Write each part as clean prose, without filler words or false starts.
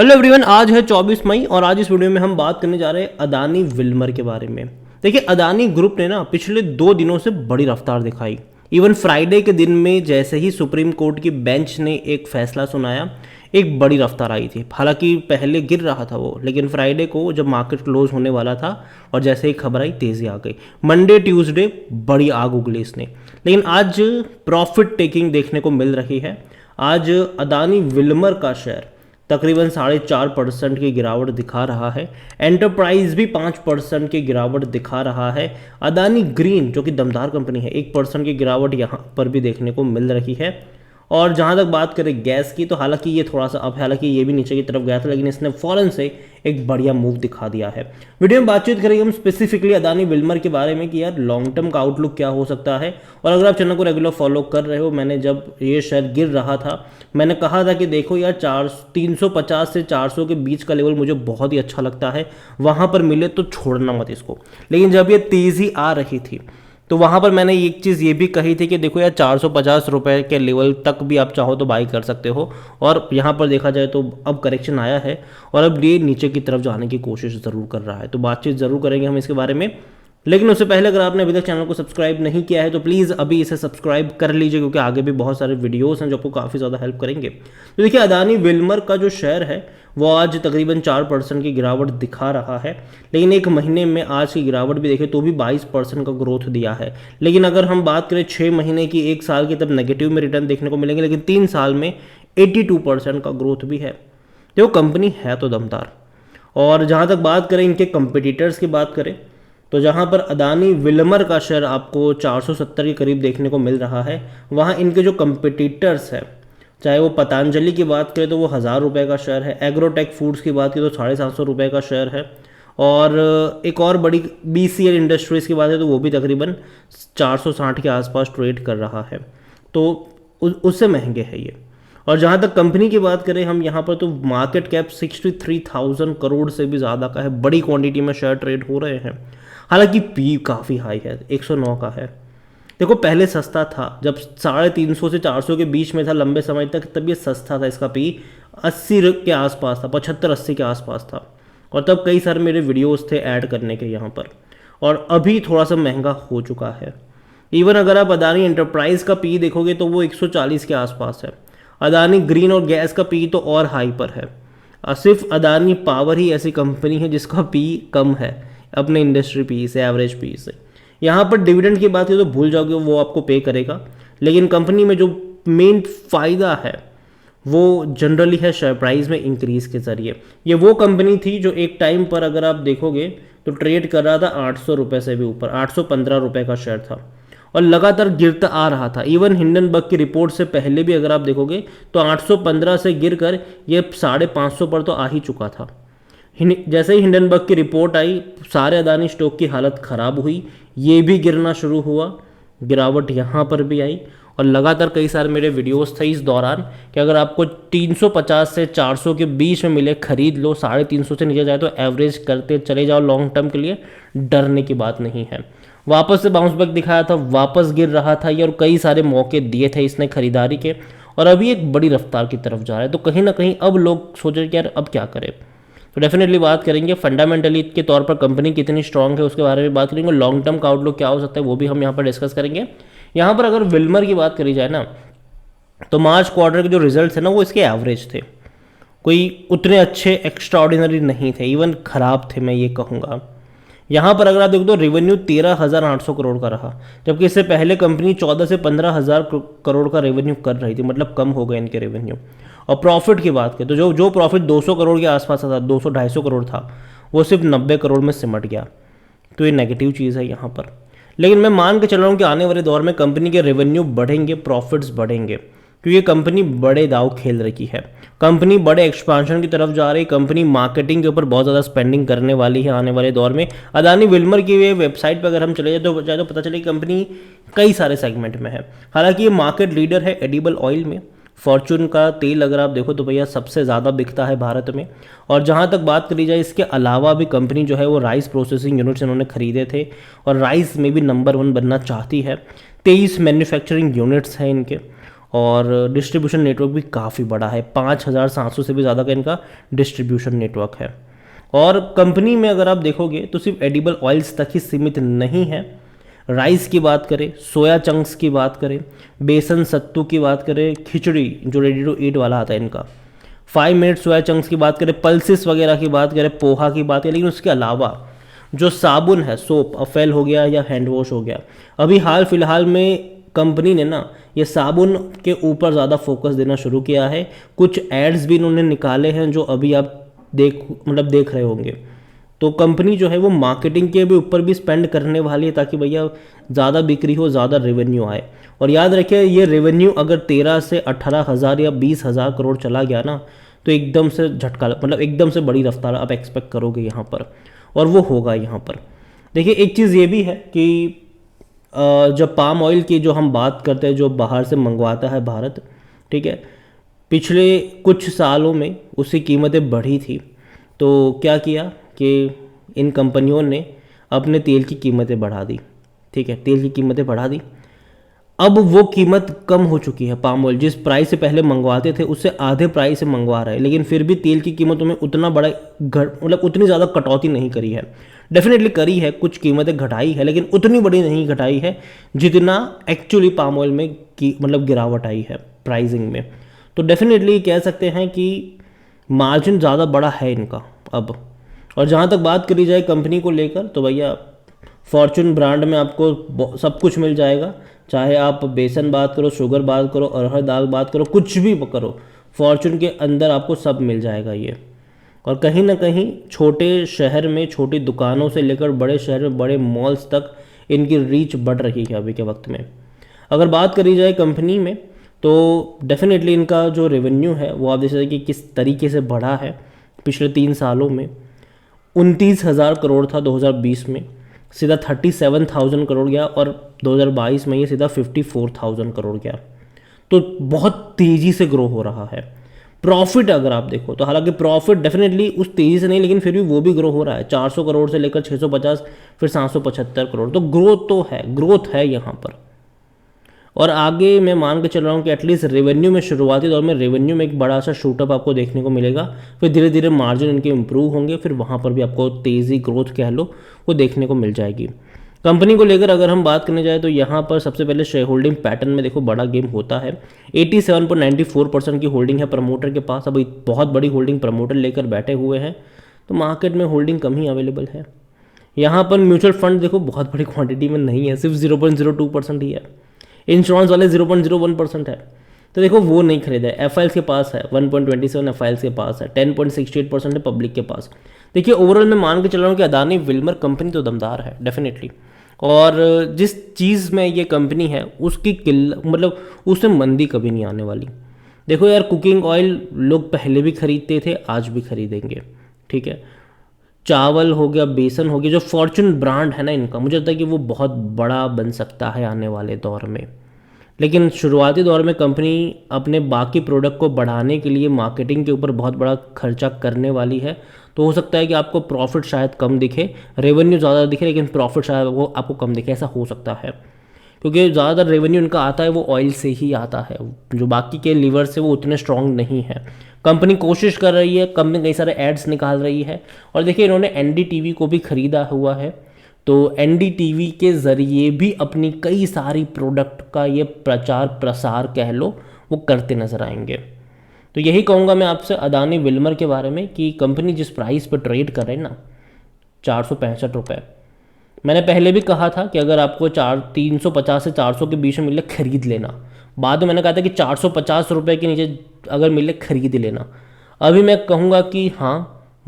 Hello everyone, आज है 24 मई और आज इस वीडियो में हम बात करने जा रहे हैं अदानी विल्मर के बारे में। देखिए, अदानी ग्रुप ने ना पिछले 2 दिनों से बड़ी रफ्तार दिखाई। इवन फ्राइडे के दिन में जैसे ही सुप्रीम कोर्ट की बेंच ने एक फैसला सुनाया, एक बड़ी रफ्तार आई थी। हालांकि पहले गिर रहा था वो, लेकिन फ्राइडे को जब मार्केट क्लोज होने वाला था और जैसे ही खबर आई, तेज़ी आ गई। मंडे ट्यूसडे बड़ी आग उगली इसने, लेकिन आज प्रॉफिट टेकिंग देखने को मिल रही है। आज अदानी विल्मर का शेयर तकरीबन 4.5% की गिरावट दिखा रहा है। एंटरप्राइज भी 5% की गिरावट दिखा रहा है। अदानी ग्रीन जो कि दमदार कंपनी है, 1% की गिरावट यहाँ पर भी देखने को मिल रही है। और जहाँ तक बात करें गैस की, तो हालांकि ये थोड़ा सा अब हालांकि ये भी नीचे की तरफ गया था, लेकिन इसने फ़ौरन से एक बढ़िया मूव दिखा दिया है। वीडियो में बातचीत करेंगे हम स्पेसिफिकली अदानी विल्मर के बारे में कि यार लॉन्ग टर्म का आउटलुक क्या हो सकता है। और अगर आप चैनल को रेगुलर फॉलो कर रहे हो, मैंने जब ये शेयर गिर रहा था मैंने कहा था कि देखो यार 350 से 400 के बीच का लेवल मुझे बहुत ही अच्छा लगता है, वहाँ पर मिले तो छोड़ना मत इसको। लेकिन जब ये तेज़ी आ रही थी तो वहाँ पर मैंने एक चीज़ ये भी कही थी कि देखो यार 450 रुपये के लेवल तक भी आप चाहो तो बाई कर सकते हो। और यहाँ पर देखा जाए तो अब करेक्शन आया है और अब ये नीचे की तरफ जाने की कोशिश ज़रूर कर रहा है, तो बातचीत ज़रूर करेंगे हम इसके बारे में। लेकिन उससे पहले अगर आपने अभी तक चैनल को सब्सक्राइब नहीं किया है तो प्लीज़ अभी इसे सब्सक्राइब कर लीजिए, क्योंकि आगे भी बहुत सारे वीडियोस हैं जो आपको काफ़ी ज़्यादा हेल्प करेंगे। तो देखिए, अदानी विल्मर का जो शेयर है वो आज तकरीबन 4% की गिरावट दिखा रहा है, लेकिन एक महीने में आज की गिरावट भी देखें तो भी 22% का ग्रोथ दिया है। लेकिन अगर हम बात करें 6 महीने की, 1 साल की, तब नेगेटिव में रिटर्न देखने को मिलेंगे, लेकिन 3 साल में 82% का ग्रोथ भी है। तो कंपनी है तो दमदार। और जहाँ तक बात करें इनके कंपिटिटर्स की बात करें, तो जहाँ पर अदानी विल्मर का शेयर आपको 470 के करीब देखने को मिल रहा है, वहाँ इनके जो कंपिटिटर्स हैं, चाहे वो पतंजलि की बात करें तो वो 1000 रुपये का शेयर है, एग्रोटेक फूड्स की बात करें तो 750 रुपये का शेयर है, और एक और बड़ी BCL इंडस्ट्रीज़ की बात है तो वो भी तकरीबन 460 के आसपास ट्रेड कर रहा है, तो उससे महंगे है ये। और जहाँ तक कंपनी की बात करें हम यहाँ पर, तो मार्केट कैप 63,000 करोड़ से भी ज़्यादा का है। बड़ी क्वांटिटी में शेयर ट्रेड हो रहे हैं। हालांकि पी काफ़ी हाई है, 109 का है। देखो, पहले सस्ता था, जब 350 से 400 के बीच में था लंबे समय तक, तब ये सस्ता था। इसका पी 80 के आसपास था, 75-80 के आसपास था, और तब कई सारे मेरे वीडियोस थे ऐड करने के यहाँ पर। और अभी थोड़ा सा महंगा हो चुका है। इवन अगर आप अदानी एंटरप्राइज का पी देखोगे तो वो 140 के आसपास है। अदानी ग्रीन और गैस का पी तो और हाई पर है। सिर्फ अदानी पावर ही ऐसी कंपनी है जिसका पी कम है अपने इंडस्ट्री पी से, एवरेज पी से। यहाँ पर डिविडेंड की बात करें तो भूल जाओगे, वो आपको पे करेगा। लेकिन कंपनी में जो मेन फ़ायदा है वो जनरली है शेयर प्राइस में इंक्रीज़ के ज़रिए। ये वो कंपनी थी जो एक टाइम पर अगर आप देखोगे तो ट्रेड कर रहा था 800 रुपये से भी ऊपर, 815 रुपये का शेयर था और लगातार गिरता आ रहा था। इवन हिंडनबर्ग की रिपोर्ट से पहले भी अगर आप देखोगे तो 815 से गिरकर ये 550 पर तो आ ही चुका था। जैसे ही हिंडनबर्ग की रिपोर्ट आई, सारे अदानी स्टॉक की हालत ख़राब हुई, ये भी गिरना शुरू हुआ, गिरावट यहाँ पर भी आई। और लगातार कई सारे मेरे वीडियोस थे इस दौरान कि अगर आपको 350 से 400 के बीच में मिले खरीद लो, 350 से नीचे जाए तो एवरेज करते चले जाओ लॉन्ग टर्म के लिए, डरने की बात नहीं है। वापस से बाउंस बैक दिखाया था, वापस गिर रहा था ये, और कई सारे मौके दिए थे इसने खरीदारी के, और अभी एक बड़ी रफ्तार की तरफ जा रहा है। तो कहीं ना कहीं अब लोग सोच रहे कि यार अब क्या करें। तो डेफिनेटली बात करेंगे फंडामेंटली के तौर पर कंपनी कितनी स्ट्रांग है उसके बारे में बात करेंगे। लॉन्ग टर्म का आउटलुक क्या हो सकता है वो भी हम यहाँ पर डिस्कस करेंगे। यहाँ पर अगर विल्मर की बात करी जाए ना, तो मार्च क्वार्टर के जो रिजल्ट्स है ना वो इसके एवरेज थे, कोई उतने अच्छे एक्स्ट्राऑर्डिनरी नहीं थे, इवन ख़राब थे मैं ये कहूँगा। यहाँ पर अगर आप देखो तो रेवेन्यू 13,800 करोड़ का रहा, जबकि इससे पहले कंपनी 14 से 15,000 करोड़ का रेवेन्यू कर रही थी, मतलब कम हो गए इनके रेवेन्यू। और प्रॉफिट की बात करें तो जो प्रॉफिट 200 करोड़ के आसपास था, 200-250 करोड़ था, वो सिर्फ 90 करोड़ में सिमट गया। तो ये नेगेटिव चीज़ है यहाँ पर। लेकिन मैं मान के चल रहा हूँ कि आने वाले दौर में कंपनी के रेवेन्यू बढ़ेंगे, प्रॉफिट्स बढ़ेंगे, क्योंकि कंपनी बड़े दाव खेल रही है, कंपनी बड़े एक्सपांशन की तरफ जा रही है, कंपनी मार्केटिंग के ऊपर बहुत ज़्यादा स्पेंडिंग करने वाली है आने वाले दौर में। अदानी विल्मर की वेबसाइट पर अगर हम चले जाए तो पता चले कि कंपनी कई सारे सेगमेंट में है। हालांकि ये मार्केट लीडर है एडिबल ऑयल में। फॉर्चून का तेल अगर आप देखो तो भैया सबसे ज़्यादा बिकता है भारत में। और जहाँ तक बात करी जाए इसके अलावा भी कंपनी जो है वो राइस प्रोसेसिंग यूनिट्स इन्होंने खरीदे थे और राइस में भी नंबर 1 बनना चाहती है। 23 मैन्युफैक्चरिंग यूनिट्स हैं इनके, और डिस्ट्रीब्यूशन नेटवर्क भी काफ़ी बड़ा है, 5,700 से भी ज़्यादा का इनका डिस्ट्रीब्यूशन नेटवर्क है। और कंपनी में अगर आप देखोगे तो सिर्फ एडिबल ऑयल्स तक ही सीमित नहीं है। राइस की बात करें, सोया चंक्स की बात करें, बेसन सत्तू की बात करें, खिचड़ी जो रेडी टू ईट वाला आता है इनका, 5 मिनट सोया चंक्स की बात करें, पल्सिस वगैरह की बात करें, पोहा की बात करें, लेकिन उसके अलावा जो साबुन है, सोप, अफेल हो गया या हैंड वॉश हो गया, अभी हाल फिलहाल में कंपनी ने ना ये साबुन के ऊपर ज़्यादा फोकस देना शुरू किया है। कुछ एड्स भी इन्होंने निकाले हैं जो अभी आप देख रहे होंगे। तो कंपनी जो है वो मार्केटिंग के भी ऊपर भी स्पेंड करने वाली है ताकि भैया ज़्यादा बिक्री हो, ज़्यादा रेवेन्यू आए। और याद रखिए ये रेवेन्यू अगर 13 से 18,000 या 20,000 करोड़ चला गया ना तो एकदम से झटका, मतलब एकदम से बड़ी रफ्तार आप एक्सपेक्ट करोगे यहाँ पर, और वो होगा यहाँ पर। देखिए एक चीज़ ये भी है कि जब पाम ऑयल की जो हम बात करते हैं जो बाहर से मंगवाता है भारत, ठीक है, पिछले कुछ सालों में उसकी कीमतें बढ़ी थी। तो क्या किया कि इन कंपनियों ने अपने तेल की कीमतें बढ़ा दी, ठीक है, तेल की कीमतें बढ़ा दी। अब वो कीमत कम हो चुकी है, पाम ऑयल जिस प्राइस से पहले मंगवाते थे उससे आधे प्राइस से मंगवा रहे हैं, लेकिन फिर भी तेल की कीमतों में उतना बड़ा मतलब उतनी ज़्यादा कटौती नहीं करी है। डेफिनेटली करी है, कुछ कीमतें घटाई है, लेकिन उतनी बड़ी नहीं घटाई है जितना एक्चुअली पाम ऑयल में मतलब गिरावट आई है प्राइसिंग में। तो डेफिनेटली कह सकते हैं कि मार्जिन ज़्यादा बड़ा है इनका अब। और जहाँ तक बात करी जाए कंपनी को लेकर तो भैया फॉर्चून ब्रांड में आपको सब कुछ मिल जाएगा, चाहे आप बेसन बात करो, शुगर बात करो, अरहर दाल बात करो, कुछ भी करो, फॉर्चून के अंदर आपको सब मिल जाएगा ये। और कहीं ना कहीं छोटे शहर में छोटी दुकानों से लेकर बड़े शहर में बड़े मॉल्स तक इनकी रीच बढ़ रही है अभी के वक्त में। अगर बात करी जाए कंपनी में तो डेफिनेटली इनका जो रेवेन्यू है वो आप देख सकते हैं कि किस तरीके से बढ़ा है। पिछले 3 सालों में 29,000 करोड़ था 2020 में, सीधा 37,000 करोड़ गया, और 2022 में ये सीधा 54,000 करोड़ गया। तो बहुत तेज़ी से ग्रो हो रहा है। प्रॉफिट अगर आप देखो तो हालांकि प्रॉफिट डेफिनेटली उस तेज़ी से नहीं, लेकिन फिर भी वो भी ग्रो हो रहा है, 400 करोड़ से लेकर 650, फिर 775 करोड़। तो ग्रोथ है यहाँ पर। और आगे मैं मान के चल रहा हूँ कि एटलीस्ट रेवेन्यू में शुरुआती दौर में रेवेन्यू में एक बड़ा सा शूटअप आपको देखने को मिलेगा, फिर धीरे धीरे मार्जिन इनके इंप्रूव होंगे, फिर वहाँ पर भी आपको तेज़ी ग्रोथ कह लो वो देखने को मिल जाएगी। कंपनी को लेकर अगर हम बात करने जाए तो यहाँ पर सबसे पहले शेयर होल्डिंग पैटर्न में देखो बड़ा गेम होता है। 87.94% की होल्डिंग है प्रमोटर के पास। अभी बहुत बड़ी होल्डिंग प्रमोटर लेकर बैठे हुए हैं, तो मार्केट में होल्डिंग कम ही अवेलेबल है। यहाँ पर म्यूचुअल फंड देखो बहुत बड़ी क्वांटिटी में नहीं है, सिर्फ 0.02% ही है। इंश्योरेंस वाले 0.01% है, तो देखो वो नहीं खरीदा है। एफआईएल्स के पास है 1.27, एफआईएल्स के पास है 10.68% है पब्लिक के पास। देखिए ओवरऑल मैं मान के चल रहा हूँ कि अदानी विल्मर कंपनी तो दमदार है डेफिनेटली, और जिस चीज़ में ये कंपनी है उसकी मतलब उसमें मंदी कभी नहीं आने वाली। देखो यार कुकिंग ऑयल लोग पहले भी खरीदते थे, आज भी खरीदेंगे, ठीक है। चावल हो गया, बेसन हो गया, जो फॉर्चून ब्रांड है ना इनका, मुझे लगता है कि वो बहुत बड़ा बन सकता है आने वाले दौर में। लेकिन शुरुआती दौर में कंपनी अपने बाकी प्रोडक्ट को बढ़ाने के लिए मार्केटिंग के ऊपर बहुत बड़ा खर्चा करने वाली है। तो हो सकता है कि आपको प्रॉफिट शायद कम दिखे, रेवेन्यू ज़्यादा दिखे लेकिन प्रॉफिट शायद वो आपको कम दिखे, ऐसा हो सकता है। क्योंकि ज़्यादातर रेवेन्यू इनका आता है वो ऑयल से ही आता है, जो बाकी के लीवर से वो उतने स्ट्रॉन्ग नहीं है। कंपनी कोशिश कर रही है, कंपनी कई सारे एड्स निकाल रही है। और देखिए इन्होंने एनडीटीवी को भी खरीदा हुआ है, तो एनडीटीवी के ज़रिए भी अपनी कई सारी प्रोडक्ट का ये प्रचार प्रसार कह लो वो करते नज़र आएंगे। तो यही कहूँगा मैं आपसे अदानी विल्मर के बारे में कि कंपनी जिस प्राइस पर ट्रेड कर रहे हैं ना 465 रुपये, मैंने पहले भी कहा था कि अगर आपको 350 से 400 के बीच में मिले खरीद लेना। बाद में मैंने कहा था कि 450 रुपये के नीचे अगर मिले खरीद लेना। अभी मैं कहूँगा कि हाँ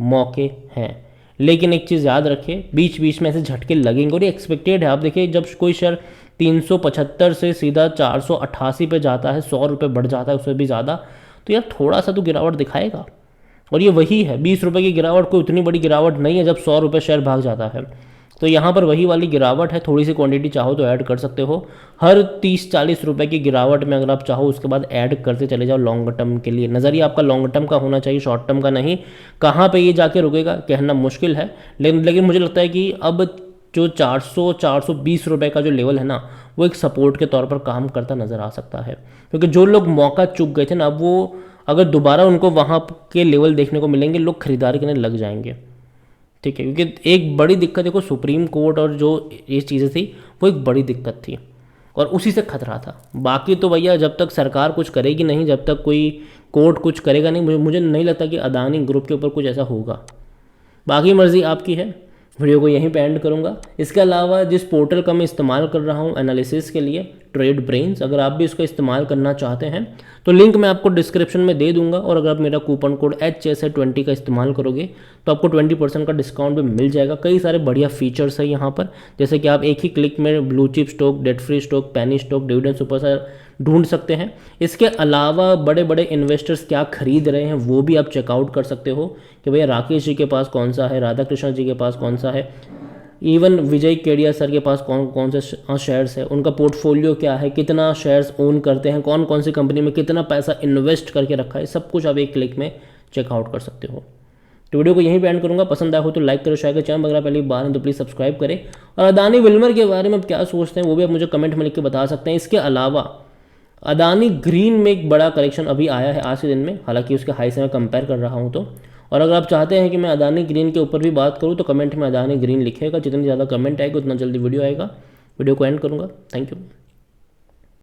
मौके हैं, लेकिन एक चीज़ याद रखिए बीच बीच में ऐसे झटके लगेंगे और ये एक्सपेक्टेड है। आप देखिए जब कोई शेयर 375 से सीधा 488 पे जाता है, 100 रुपये बढ़ जाता है उससे भी ज़्यादा, तो यार थोड़ा सा तो गिरावट दिखाएगा। और ये वही है 20 रुपये की गिरावट, कोई उतनी बड़ी गिरावट नहीं है जब 100 रुपये शेयर भाग जाता है। तो यहाँ पर वही वाली गिरावट है, थोड़ी सी क्वांटिटी चाहो तो ऐड कर सकते हो। हर 30-40 रुपये की गिरावट में अगर आप चाहो उसके बाद ऐड करते चले जाओ लॉन्ग टर्म के लिए। नज़रिया आपका लॉन्ग टर्म का होना चाहिए, शॉर्ट टर्म का नहीं। कहाँ पे ये जाके रुकेगा कहना मुश्किल है, लेकिन मुझे लगता है कि अब जो 420 रुपये का जो लेवल है ना, वो एक सपोर्ट के तौर पर काम करता नज़र आ सकता है। क्योंकि जो लोग मौका चूक गए थे ना, अब वो अगर दोबारा उनको वहाँ के लेवल देखने को मिलेंगे, लोग खरीदारी करने लग जाएंगे। ठीक है, क्योंकि एक बड़ी दिक्कत देखो, सुप्रीम कोर्ट और जो ये चीज़ें थी वो एक बड़ी दिक्कत थी और उसी से खतरा था। बाकी तो भैया जब तक सरकार कुछ करेगी नहीं, जब तक कोई कोर्ट कुछ करेगा नहीं, मुझे नहीं लगता कि अदानी ग्रुप के ऊपर कुछ ऐसा होगा। बाकी मर्ज़ी आपकी है। वीडियो को यहीं पे एंड करूँगा। इसके अलावा जिस पोर्टल का मैं इस्तेमाल कर रहा हूँ एनालिसिस के लिए, ट्रेड ब्रेन्स, अगर आप भी इसका इस्तेमाल करना चाहते हैं तो लिंक मैं आपको डिस्क्रिप्शन में दे दूंगा। और अगर आप मेरा कूपन कोड HSA20 का इस्तेमाल करोगे तो आपको 20% का डिस्काउंट भी मिल जाएगा। कई सारे बढ़िया फीचर्स है यहाँ पर, जैसे कि आप एक ही क्लिक में blue chip stock, debt free stock, penny stock, dividend super ढूंढ सकते हैं। इसके अलावा बड़े बड़े इन्वेस्टर्स क्या खरीद रहे हैं वो भी आप चेकआउट कर सकते हो कि भैया राकेश जी के पास कौन सा है, राधा कृष्ण जी के पास कौन सा है, इवन विजय केडिया सर के पास कौन कौन से शेयर्स है, उनका पोर्टफोलियो क्या है, कितना शेयर्स ओन करते हैं, कौन कौन सी कंपनी में कितना पैसा इन्वेस्ट करके रखा है, सब कुछ आप एक क्लिक में चेकआउट कर सकते हो। तो वीडियो को यहीं पे एंड करूंगा। पसंद आया हो तो लाइक करो, शेयर करो, चैनल अगर पहली बार हैं तो प्लीज़ सब्सक्राइब करें। और अदानी विल्मर के बारे में आप क्या सोचते हैं वो भी आप मुझे कमेंट में लिख के बता सकते हैं। इसके अलावा अदानी ग्रीन में एक बड़ा करेक्शन अभी आया है आज के दिन में, हालांकि उसके हाई से मैं कंपेयर कर रहा हूँ तो। और अगर आप चाहते हैं कि मैं अदानी ग्रीन के ऊपर भी बात करूँ तो कमेंट में अदानी ग्रीन लिखेगा। जितनी ज़्यादा कमेंट आएगा उतना जल्दी वीडियो आएगा। वीडियो को एंड करूँगा। Thank you.